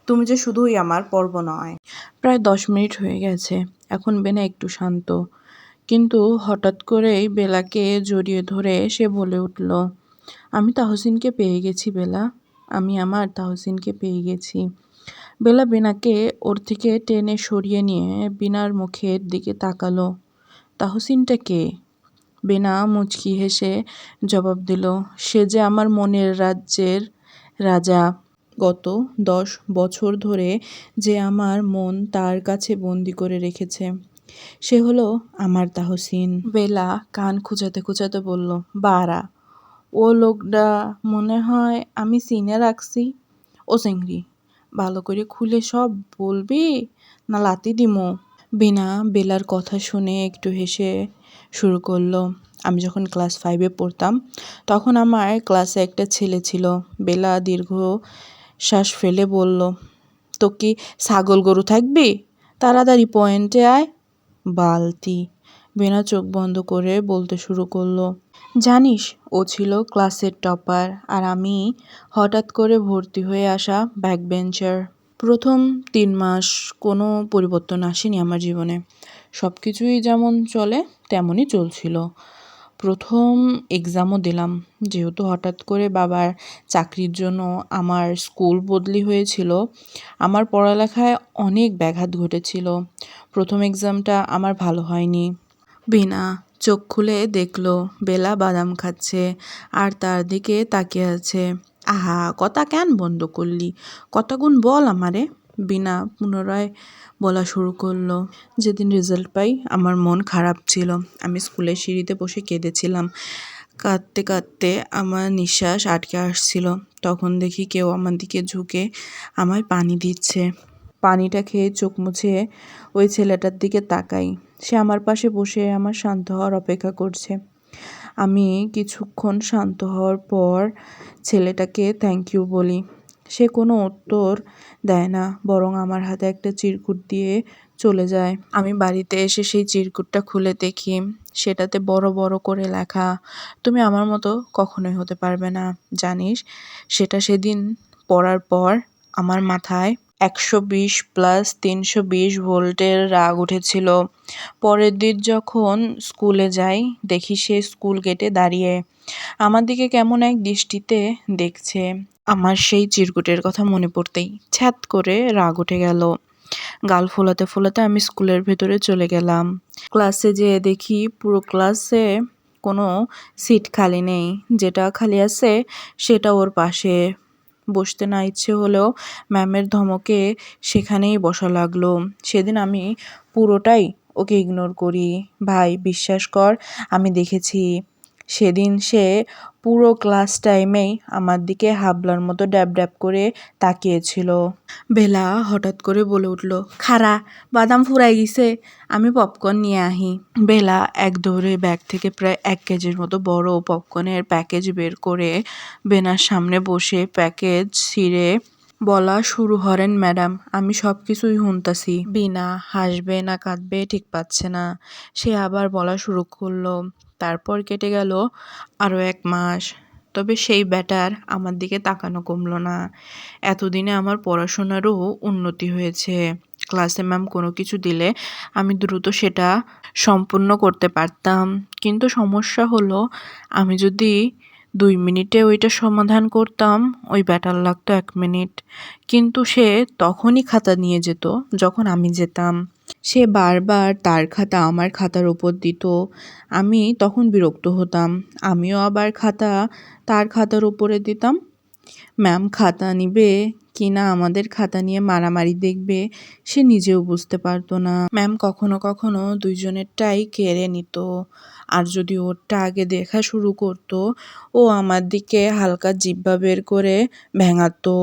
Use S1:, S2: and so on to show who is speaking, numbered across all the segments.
S1: তুমি যে শুধুই আমার পর্ব নয়। প্রায় 10 মিনিট হয়ে গেছে। এখন বেনা একটু শান্ত। কিন্তু হঠাৎ করেই বেলাকে জড়িয়ে ধরে সে বলে উঠল, আমি তাহসিনকে পেয়ে গেছি বেলা। আমি আমার তাহসিনকে পেয়ে গেছি। বেলা বিনাকে ওর থেকে টেনে সরিয়ে নিয়ে বিনার মুখের দিকে তাকালো। তাহসিনটা কে? বিনা মুচকি হেসে জবাব দিল, সে যে আমার মনের রাজ্যের রাজা। গত 10 বছর ধরে যে আমার মন তার কাছে বন্দি করে রেখেছে, সে হলো আমার তাহসিন। বেলা কান খুঁচাতে খুঁচাতে বলল, বাড়া, ও লোকটা মনে হয় আমি চিনে রাখছি। ও চিংড়ি, ভালো করে খুলে সব বলবি না লাতি দিমু? বিনা বেলার কথা শুনে একটু হেসে শুরু করলো, আমি যখন ক্লাস 5-এ পড়তাম তখন আমার ক্লাসে একটা ছেলে ছিল। বেলা দীর্ঘ শ্বাস ফেলে বলল, তো কি ছাগল গরু থাকবি? তাড়াতাড়ি পয়েন্টে আয়। বালতি। বিনা চোখ বন্ধ করে বলতে শুরু করলো, জানিস ও ছিল ক্লাসের টপার আর আমি হঠাৎ করে ভর্তি হয়ে আসা ব্যাকবেঞ্চার। প্রথম 3 মাস কোনো পরিবর্তন আসেনি আমার জীবনে। সব কিছুই যেমন চলে তেমনই চলছিল। প্রথম এক্সামও দিলাম। যেহেতু হঠাৎ করে বাবার চাকরির জন্য আমার স্কুল বদলি হয়েছিল, আমার পড়ালেখায় অনেক ব্যাঘাত ঘটেছিল। প্রথম এক্সামটা আমার ভালো হয়নি। বিনা চোখ খুলে দেখলো বেলা বাদাম খাচ্ছে আর তার দিকে তাকিয়ে আছে। আহা, কথা কেন বন্ধ করলি? কথাগুন বল আমারে। বিনা পুনরায় বলা শুরু করলো, যেদিন রেজাল্ট পাই আমার মন খারাপ ছিল। আমি স্কুলের সিঁড়িতে বসে কেঁদেছিলাম। কাঁদতে কাঁদতে আমার নিঃশ্বাস আটকে আসছিল। তখন দেখি কেউ আমার দিকে ঝুঁকে আমায় পানি দিচ্ছে। পানিটা খেয়ে চোখ মুছে ওই ছেলেটার দিকে তাকাই। সে আমার পাশে বসে আমার শান্ত হওয়ার অপেক্ষা করছে। আমি কিছুক্ষণ শান্ত হওয়ার পর ছেলেটাকে থ্যাংক ইউ বলি। সে কোনো উত্তর দেয় না, বরং আমার হাতে একটা চিরকুট দিয়ে চলে যায়। আমি বাড়িতে এসে সেই চিরকুটটা খুলে দেখি সেটাতে বড় বড় করে লেখা, তুমি আমার মতো কখনোই হতে পারবে না। জানিস, সেটা সেদিন পড়ার পর আমার মাথায় 120+320 ভোল্টের রাগ উঠেছিল। পরের দিন যখন স্কুলে যাই দেখি সে স্কুল গেটে দাঁড়িয়ে আমার দিকে কেমন এক দৃষ্টিতে দেখছে। আমার সেই চিরকুটের কথা মনে পড়তেই ছ্যাত করে রাগ উঠে গেল। গাল ফোলাতে ফোলাতে আমি স্কুলের ভেতরে চলে গেলাম। ক্লাসে যেয়ে দেখি পুরো ক্লাসে কোনো সিট খালি নেই। যেটা খালি আছে সেটা ওর পাশে। বসতে না ইচ্ছে হলেও ম্যামের ধমকে সেখানেই বসা লাগলো। সেদিন আমি পুরোটাই ওকে ইগনোর করি। ভাই বিশ্বাস কর, আমি দেখেছি সেদিন সে পুরো ক্লাস টাইমেই আমার দিকে হাবলার মতো ড্যাব ড্যাব করে তাকিয়েছিল। বেলা হঠাৎ করে বলে উঠল, খারা, বাদাম ফুরাই গেছে, আমি পপকর্ন নিয়ে আহি। বেলা এক দৌড়ে ব্যাগ থেকে প্রায় 1 কেজির মতো বড় পপকর্নের প্যাকেজ বের করে বেনার সামনে বসে প্যাকেজ ছিঁড়ে বলা শুরু হরেন, ম্যাডাম আমি সব কিছুই শুনতাছি। বিনা হাসবে না কাঁদবে ঠিক পাচ্ছে না। সে আবার বলা শুরু করলো। তারপর কেটে গেল আরও 1 মাস। তবে সেই ব্যাটার আমার দিকে তাকানো কমলো না। এতদিনে আমার পড়াশোনারও উন্নতি হয়েছে। ক্লাসে ম্যাম কোনো কিছু দিলে আমি দ্রুত সেটা সম্পূর্ণ করতে পারতাম। কিন্তু সমস্যা হলো, আমি যদি 2 মিনিটে ওইটা সমাধান করতাম, ওই ব্যাটার লাগতো 1 মিনিট। কিন্তু সে তখনই খাতা নিয়ে যেত যখন আমি যেতাম। সে বারবার তার খাতা আমার খাতার উপর দিত। আমি তখন বিরক্ত হতাম। আমিও আবার খাতা তার খাতার উপরে দিতাম। ম্যাম খাতা নিবে কি না আমাদের খাতা নিয়ে মারামারি দেখবে সে নিজেও বুঝতে পারতো না। ম্যাম কখনো কখনো দুইজনেরটাই কেড়ে নিত। আর যদি ওরটা আগে দেখা শুরু করতো, ও আমার দিকে হালকা জিহ্বা বের করে ভেঙাতো।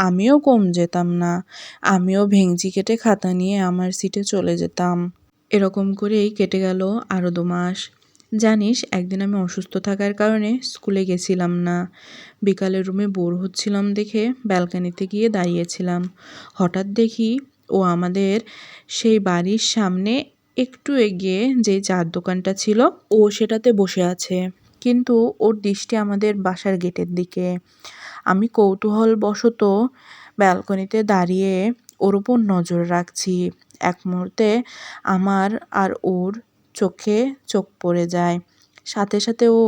S1: আমিও কম যেতাম না। আমিও ভেঙচি কেটে খাতা নিয়ে আমার সিটে চলে যেতাম। এরকম করেই কেটে গেল আরও 2 মাস। জানিস, একদিন আমি অসুস্থ থাকার কারণে স্কুলে গেছিলাম না। বিকালে রুমে বোর হচ্ছিলাম দেখে ব্যালকানিতে গিয়ে দাঁড়িয়েছিলাম। হঠাৎ দেখি ও আমাদের সেই বাড়ির সামনে একটু এগিয়ে যে চার দোকানটা ছিল ও সেটাতে বসে আছে, কিন্তু ওর দৃষ্টি আমাদের বাসার গেটের দিকে। আমি কৌতূহলবশত ব্যালকনিতে দাঁড়িয়ে ওর উপর নজর রাখছি। এক মুহূর্তে আমার আর ওর চোখে চোখ পড়ে যায়। সাথে সাথে ও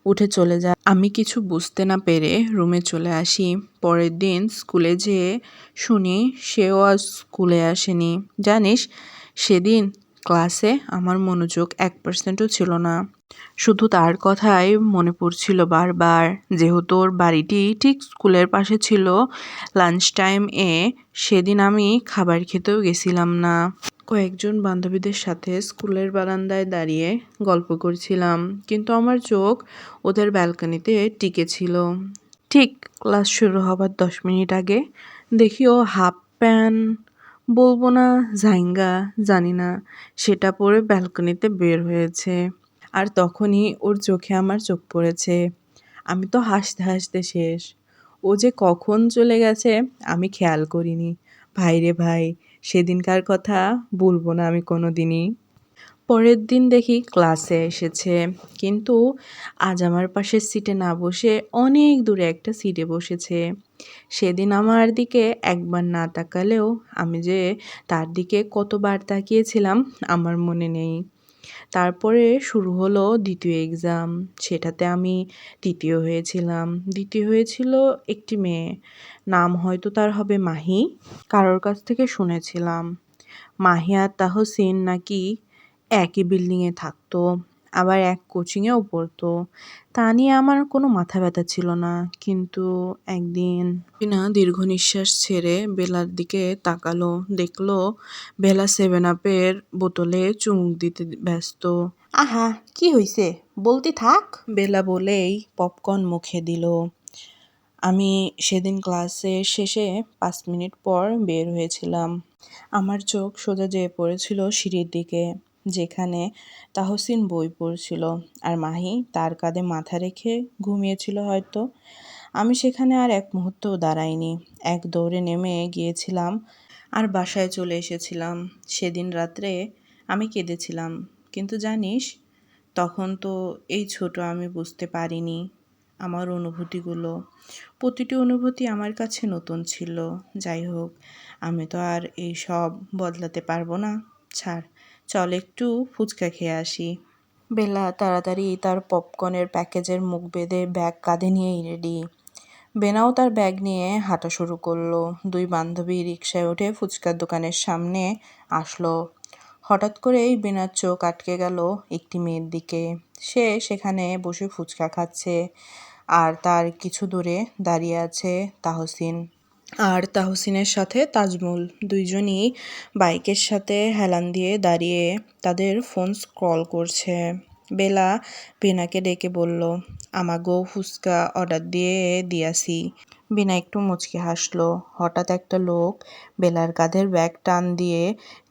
S1: উঠে চলে যায়। আমি কিছু বুঝতে না পেরে রুমে চলে আসি। পরের দিন স্কুলে যেয়ে শুনি সেও আজ স্কুলে আসেনি। জানিস, সেদিন ক্লাসে আমার মনোযোগ 1%ও ছিল না। শুধু তার কথাই মনে পড়ছিল বারবার। যেহেতু ওর বাড়িটি ঠিক স্কুলের পাশে ছিল, লাঞ্চ টাইমে সেদিন আমি খাবার খেতেও গেছিলাম না। কয়েকজন বান্ধবীদের সাথে স্কুলের বারান্দায় দাঁড়িয়ে গল্প করছিলাম, কিন্তু আমার চোখ ওদের ব্যালকনিতে টিকে ছিল। ঠিক ক্লাস শুরু হবার 10 মিনিট আগে দেখি ও হাফ প্যান্ট বলবো না জাইঙ্গা জানি না, সেটা পরে ব্যালকনিতে বের হয়েছে। আর তখনই ওর চোখে আমার চোখ পড়েছে। আমি তো হাসতে হাসতে শেষ। ও যে কখন চলে গেছে আমি খেয়াল করিনি। ভাই রে ভাই, সেদিনকার কথা বলবো না আমি কোনোদিনই। পরের দিন দেখি ক্লাসে এসেছে, কিন্তু আজ আমার পাশের সিটে না বসে অনেক দূরে একটা সিটে বসেছে। সেদিন আমার দিকে একবার না তাকালেও আমি যে তার দিকে কতবার তাকিয়েছিলাম আমার মনে নেই। তারপরে শুরু হলো দ্বিতীয় এক্সাম। সেটাতে আমি তৃতীয় হয়েছিলাম। দ্বিতীয় হয়েছিল একটি মেয়ে। নাম হয়তো তার হবে মাহি। কারোর কাছ থেকে শুনেছিলাম মাহি আর তাহসিন নাকি একই বিল্ডিংয়ে থাকতো, আবার এক কোচিংয়েও পড়তো। তা নিয়ে আমার কোনো মাথা ব্যথা ছিল না। কিন্তু একদিন টিনা দীর্ঘ নিঃশ্বাস ছেড়ে বেলার দিকে তাকালো। দেখলো বেলা 7 আপের বোতলে চুমুক দিতে ব্যস্ত। আহা, কি হইছে বলতে থাক, বেলা বলেই পপকর্ন মুখে দিল। আমি সেদিন ক্লাসের শেষে 5 মিনিট পর বের হয়েছিলাম। আমার চোখ সোজা যেয়ে পড়েছিল সিঁড়ির দিকে, যেখানে তাহসিন বই পড়ছিল আর মাহি তার কাঁধে মাথা রেখে ঘুমিয়েছিল হয়তো। আমি সেখানে আর এক মুহূর্তও দাঁড়াইনি। এক দৌড়ে নেমে গিয়েছিলাম আর বাসায় চলে এসেছিলাম। সেদিন রাত্রে আমি কেঁদেছিলাম, কিন্তু জানিস, তখন তো এই ছোট আমি বুঝতে পারিনি আমার অনুভূতিগুলো। প্রতিটি অনুভূতি আমার কাছে নতুন ছিল। যাই হোক, আমি তো আর এই সব বদলাতে পারবো না। ছাড়, চল একটু ফুচকা খেয়ে আসি। বেলা তাড়াতাড়ি তার পপকর্নের প্যাকেজের মুখ বেঁধে ব্যাগ কাঁধে নিয়েই রেডি। বেনাও তার ব্যাগ নিয়ে হাঁটা শুরু করলো। দুই বান্ধবী রিকশায় উঠে ফুচকার দোকানের সামনে আসলো। হঠাৎ করেই বেনার চোখ আটকে গেল একটি মেয়ের দিকে। সে সেখানে বসে ফুচকা খাচ্ছে, আর তার কিছু দূরে দাঁড়িয়ে আছে তাহসিন। আর তাহসিনের সাথে তাজমুল, দুইজনই বাইকের সাথে হেলান দিয়ে দাঁড়িয়ে তাদের ফোন স্ক্রল করছে। বেলা বেনাকে ডেকে বলল, আমাগো ফুচকা অর্ডার দিয়ে দিয়াছি। বেনা একটু মুচকি হাসলো। হঠাৎ একটা লোক বেলার কাঁধের ব্যাগ টান দিয়ে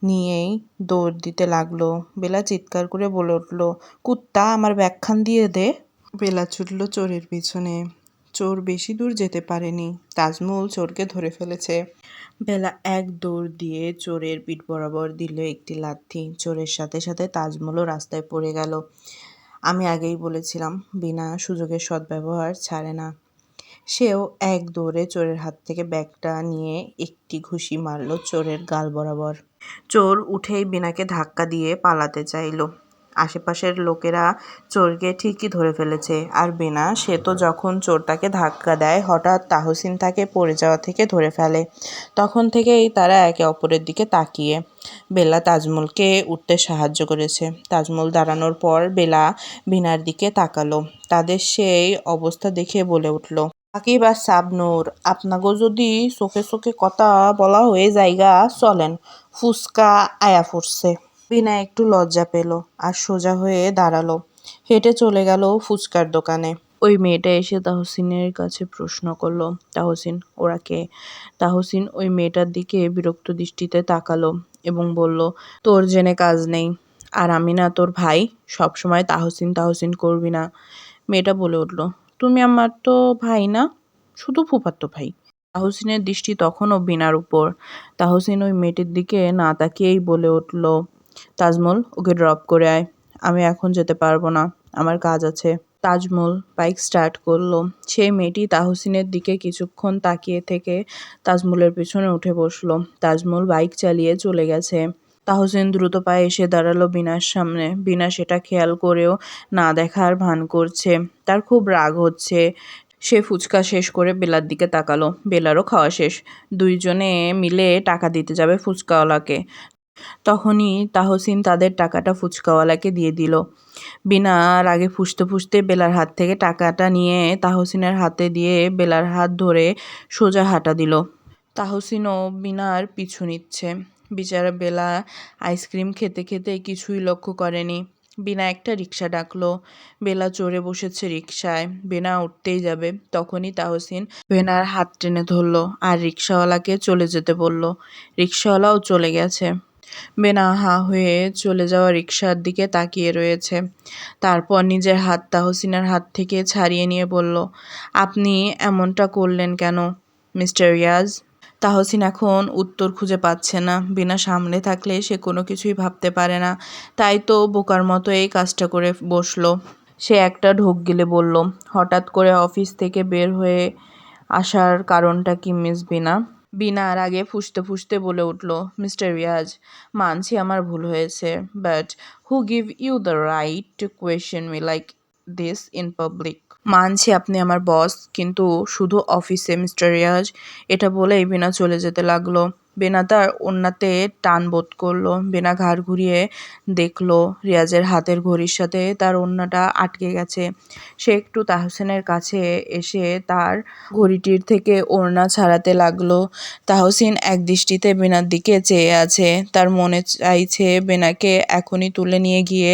S1: নিয়েই দৌড় দিতে লাগলো। বেলা চিৎকার করে বলে উঠল, কুত্তা, আমার ব্যাগখান দিয়ে দে। বেলা ছুটল চোরের পিছনে। চোর বেশি দূর যেতে পারেনি, তাজমুল চোরকে ধরে ফেলেছে। বেলা এক দৌড় দিয়ে চোরের পিঠ বরাবর দিল একটি লাথি। চোরের সাথে সাথে তাজমুলও রাস্তায় পড়ে গেল। আমি আগেই বলেছিলাম বিনা সুযোগের সদ্ব্যবহার ছাড়ে না। সেও এক দৌড়ে চোরের হাত থেকে ব্যাগটা নিয়ে একটি ঘুষি মারল চোরের গাল বরাবর। চোর উঠেই বিনাকে ধাক্কা দিয়ে পালাতে চাইল। আশেপাশের লোকেরা চোরকে ঠিকই ধরে ফেলেছে। আর বেনা, সে তো যখন চোরটাকে ধাক্কা দেয় হঠাৎ তাহসিন তাকে পড়ে যাওয়া থেকে ধরে ফেলে। তখন থেকেই তারা একে অপরের দিকে তাকিয়ে। বেলা তাজমুলকে উঠতে সাহায্য করেছে। তাজমুল দাঁড়ানোর পর বেলা বিনার দিকে তাকালো। তাদের সেই অবস্থা দেখে বলে উঠল, সাকিব আর শাবনূর, আপনাগো যদি চোখে চোখে কথা বলা হয়ে জায়গা চলেন, ফুচকা আয়া ফুটছে। বিনা একটু লজ্জা পেল আর সোজা হয়ে দাঁড়ালো। হেঁটে চলে গেল ফুচকার দোকানে। ওই মেয়েটা এসে তাহসিনের কাছে প্রশ্ন করলো, তাহসিন, ওরা কে? তাহসিন ওই মেয়েটার দিকে বিরক্ত দৃষ্টিতে তাকালো এবং বলল, তোর জেনে কাজ নেই। আর আমি না তোর ভাই, সবসময় তাহসিন তাহসিন করবি না। মেয়েটা বলে উঠল, তুমি আমার তো ভাই না, শুধু ফুফাতো ভাই। তাহসিনের দৃষ্টি তখনও বিনার উপর। তাহসিন ওই মেয়েটির দিকে না তাকিয়েই বলে উঠল, তাজমল, ওকে ড্রপ করে আয়। আমি এখন যেতে পারবো না, আমার কাজ আছে। তাজমল বাইক স্টার্ট করলো। সেই মেয়েটি তাহসিনের দিকে কিছুক্ষণ তাকিয়ে থেকে তাজমলের পেছনে উঠে বসলো। তাজমল বাইক চালিয়ে চলে গেছে। তাহসিন দ্রুত পায়ে এসে দাঁড়ালো বিনার সামনে। বিনা সেটা খেয়াল করেও না দেখার ভান করছে। তার খুব রাগ হচ্ছে। সে ফুচকা শেষ করে বেলার দিকে তাকালো। বেলারও খাওয়া শেষ। দুইজনে মিলে টাকা দিতে যাবে ফুচকাওয়ালাকে। তখনই তাহসিন তাদের টাকাটা ফুচকাওয়ালাকে দিয়ে দিল। বিনা রাগে ফুঁসতে ফুঁসতে বেলার হাত থেকে টাকাটা নিয়ে তাহসিনের হাতে দিয়ে বেলার হাত ধরে সোজা হাঁটা দিল। তাহসিনও বিনার পিছু নিচ্ছে। বেচারা বেলা আইসক্রিম খেতে খেতে কিছুই লক্ষ্য করেনি। বিনা একটা রিকশা ডাকলো। বেলা চড়ে বসেছে রিকশায়। বেনা উঠতেই যাবে, তখনই তাহসিন বেনার হাত টেনে ধরলো আর রিকশাওয়ালাকে চলে যেতে বলল। রিকশাওয়ালাও চলে গেছে। বেনা হাঁ হয়ে চলে যাওয়া রিকশার দিকে তাকিয়ে রয়েছে। তারপর নিজের হাত তাহসিনের হাত থেকে ছাড়িয়ে নিয়ে বলল, আপনি এমনটা করলেন কেন মিস্টার রিয়াজ? তাহসিন এখন উত্তর খুঁজে পাচ্ছে না। বিনা সামনে থাকলে সে কোনো কিছুই ভাবতে পারে না। তাই তো বোকার মতো এই কাজটা করে বসলো। সে একটা ঢোক গিলে বলল, হঠাৎ করে অফিস থেকে বের হয়ে আসার কারণটা কি মিস বিনা? বিনা আর আগে ফুঁসতে ফুঁসতে বলে উঠল, মিস্টার রিয়াজ, মানছি আমার ভুল হয়েছে, but who give you the right to question me like this in public? মানছি আপনি আমার বস, কিন্তু শুধু অফিসে মিস্টার রিয়াজ। এটা বলেই বিনা চলে যেতে লাগলো। বেনা তার ওড়নাতে টান বোধ করলো। বেনা ঘাড় ঘুরিয়ে দেখলো রিয়াজের হাতের ঘড়ির সাথে তার ওড়নাটা আটকে গেছে। সে একটু তাহসিনের কাছে এসে তার ঘড়িটির থেকে ওড়না ছাড়াতে লাগলো। তাহসিন এক দৃষ্টিতে বেনার দিকে চেয়ে আছে। তার মনে চাইছে বেনাকে এখনই তুলে নিয়ে গিয়ে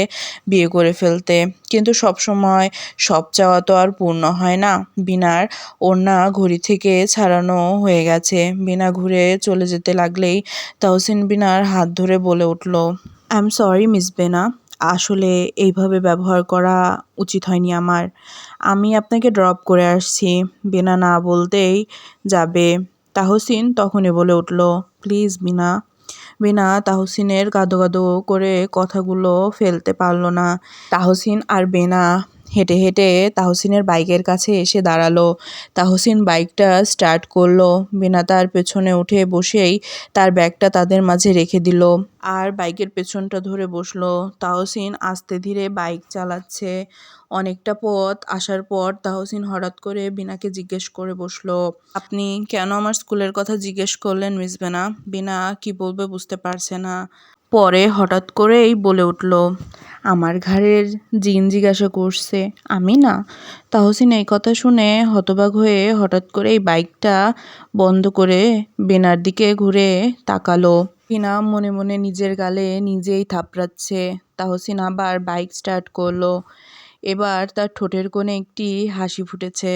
S1: বিয়ে করে ফেলতে, কিন্তু সবসময় সব চাওয়া তো আর পূর্ণ হয় না। বিনার ওড়না ঘড়ি থেকে ছাড়ানো হয়ে গেছে। বিনা ঘুরে চলে যেতে লাগলেই তাহসিন বিনার হাত ধরে বলে উঠল, আই এম সরি মিস বেনা, আসলে এইভাবে ব্যবহার করা উচিত হয়নি আমার। আমি আপনাকে ড্রপ করে আসছি। বিনা না বলতেই যাবে। তাহসিন তখনই বলে উঠল, প্লিজ বিনা। বিনা তাহসিনের কাঁদো কাঁদো করে কথাগুলো ফেলতে পারল না। তাহসিন আর বেনা হেঁটে হেঁটে তাহসিনের বাইকের কাছে এসে দাঁড়ালো। তাহসিন বাইকটা স্টার্ট করলো। বিনা তার পেছনে উঠে বসেই তার ব্যাগটা তাদের মাঝে রেখে দিল আর বাইকের পেছনটা ধরে বসলো। তাহসিন আস্তে ধীরে বাইক চালাচ্ছে। অনেকটা পথ আসার পর তাহসিন হঠাৎ করে বিনাকে জিজ্ঞেস করে বসলো, আপনি কেন আমার স্কুলের কথা জিজ্ঞেস করলেন মিস বেনা? বিনা কি বলবে বুঝতে পারছে না। পরে হঠাৎ করেই বলে উঠল, আমার ঘাড়ের জিন জিজ্ঞাসা করছে, আমি না। তাহসিন এই কথা শুনে হতবাক হয়ে হঠাৎ করেই বাইকটা বন্ধ করে বেনার দিকে ঘুরে তাকালো। বিনা মনে মনে নিজের গালে নিজেই থাপড়াচ্ছে। তাহসিন আবার বাইক স্টার্ট করলো। এবার তার ঠোঁটের কোণে একটি হাসি ফুটেছে।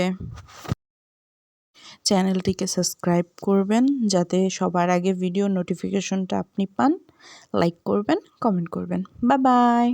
S1: চ্যানেলটিকে সাবস্ক্রাইব করবেন যাতে সবার আগে ভিডিও নোটিফিকেশনটা আপনি পান। লাইক করবেন, কমেন্ট করবেন। Bye bye.